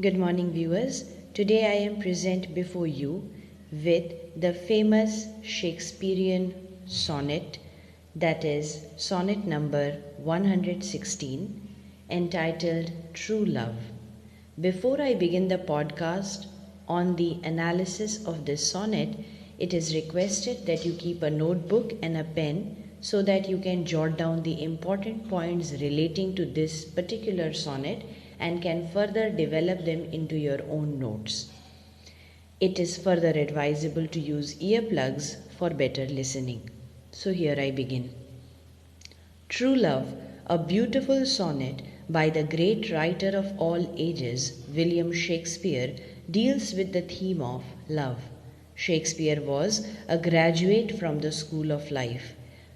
Good morning, viewers. Today I am present before you with the famous Shakespearean sonnet, that is sonnet number 116, entitled True Love. Before I begin the podcast on the analysis of this sonnet, it is requested that you keep a notebook and a pen so that you can jot down the important points relating to this particular sonnet and can further develop them into your own notes. It is further advisable to use earplugs for better listening. So here I begin. True Love, a beautiful sonnet by the great writer of all ages, William Shakespeare, deals with the theme of love. Shakespeare was a graduate from the school of life.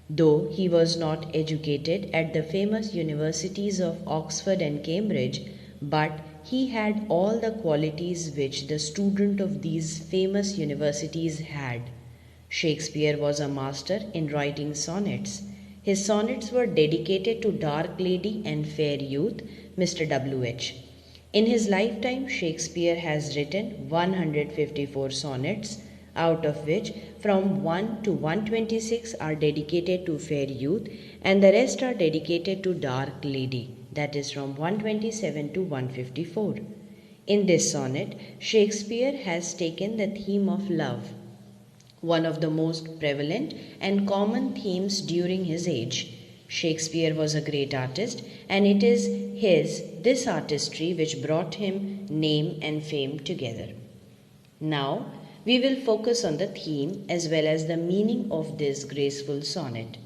Though he was not educated at the famous universities of Oxford and Cambridge, but he had all the qualities which the student of these famous universities had. Shakespeare was a master in writing sonnets. His sonnets were dedicated to dark lady and fair youth, Mr. W.H. In his lifetime, Shakespeare has written 154 sonnets, out of which from 1 to 126 are dedicated to fair youth and the rest are dedicated to dark lady, that is from 127 to 154. In this sonnet, Shakespeare has taken the theme of love, one of the most prevalent and common themes during his age. Shakespeare was a great artist, and it is this artistry which brought him name and fame together. Now, we will focus on the theme as well as the meaning of this graceful sonnet.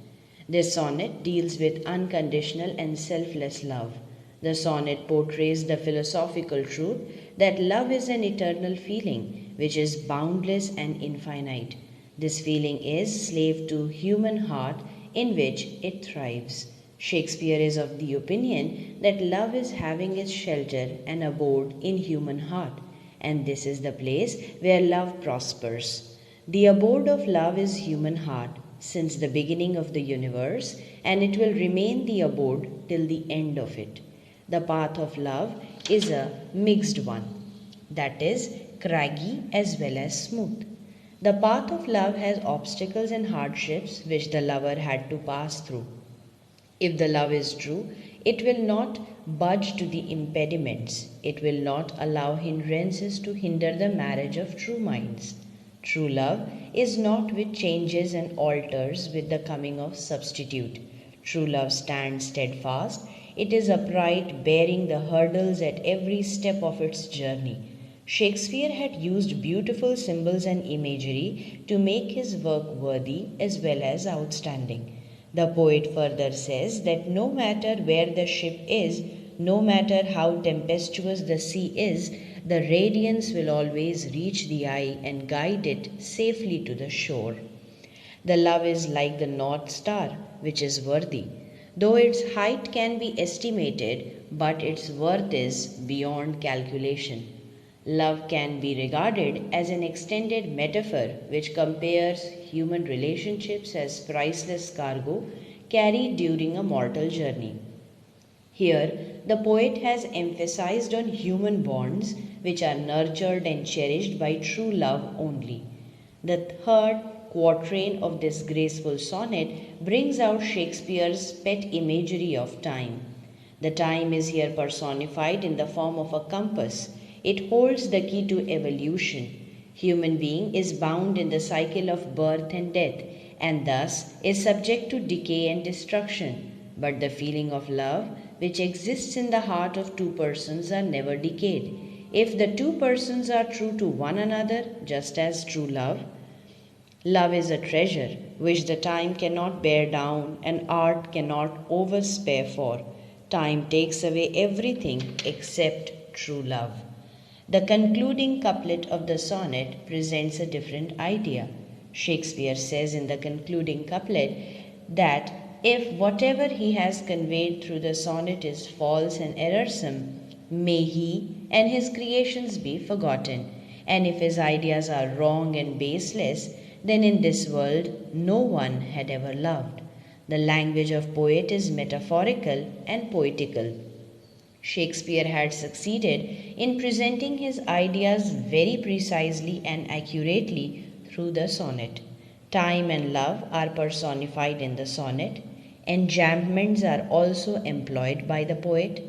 This sonnet deals with unconditional and selfless love. The sonnet portrays the philosophical truth that love is an eternal feeling which is boundless and infinite. This feeling is slave to human heart in which it thrives. Shakespeare is of the opinion that love is having its shelter and abode in human heart, and this is the place where love prospers. The abode of love is human heart since the beginning of the universe, and it will remain the abode till the end of it. The path of love is a mixed one, that is, craggy as well as smooth. The path of love has obstacles and hardships which the lover had to pass through. If the love is true, it will not budge to the impediments. It will not allow hindrances to hinder the marriage of true minds. True love is not with changes and alters with the coming of substitute. True love stands steadfast. It is upright, bearing the hurdles at every step of its journey. Shakespeare had used beautiful symbols and imagery to make his work worthy as well as outstanding. The poet further says that no matter where the ship is, no matter how tempestuous the sea is, the radiance will always reach the eye and guide it safely to the shore. The love is like the North Star, which is worthy. Though its height can be estimated, but its worth is beyond calculation. Love can be regarded as an extended metaphor which compares human relationships as priceless cargo carried during a mortal journey. Here, the poet has emphasized on human bonds which are nurtured and cherished by true love only. The third quatrain of this graceful sonnet brings out Shakespeare's pet imagery of time. The time is here personified in the form of a compass. It holds the key to evolution. Human being is bound in the cycle of birth and death, and thus is subject to decay and destruction. But the feeling of love, which exists in the heart of two persons, are never decayed. If the two persons are true to one another, just as true love is a treasure which the time cannot bear down and art cannot overspare for. Time takes away everything except true love. The concluding couplet of the sonnet presents a different idea. Shakespeare says in the concluding couplet that if whatever he has conveyed through the sonnet is false and errorsome, may he and his creations be forgotten, and if his ideas are wrong and baseless, then in this world no one had ever loved. The language of poet is metaphorical and poetical. Shakespeare had succeeded in presenting his ideas very precisely and accurately through the sonnet. Time and love are personified in the sonnet. Enjambments are also employed by the poet.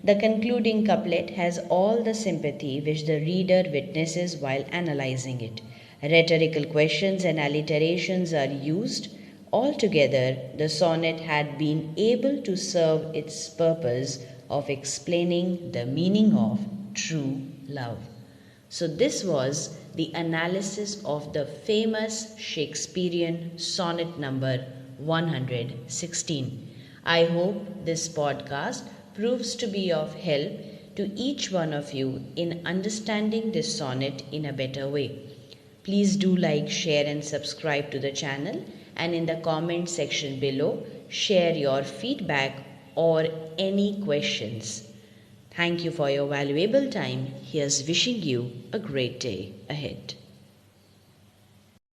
The concluding couplet has all the sympathy which the reader witnesses while analyzing it. Rhetorical questions and alliterations are used. Altogether, the sonnet had been able to serve its purpose of explaining the meaning of true love. So, this was the analysis of the famous Shakespearean sonnet number 116. I hope this podcast proves to be of help to each one of you in understanding this sonnet in a better way. Please do like, share, and subscribe to the channel, and in the comment section below, share your feedback or any questions. Thank you for your valuable time. Here's wishing you a great day ahead.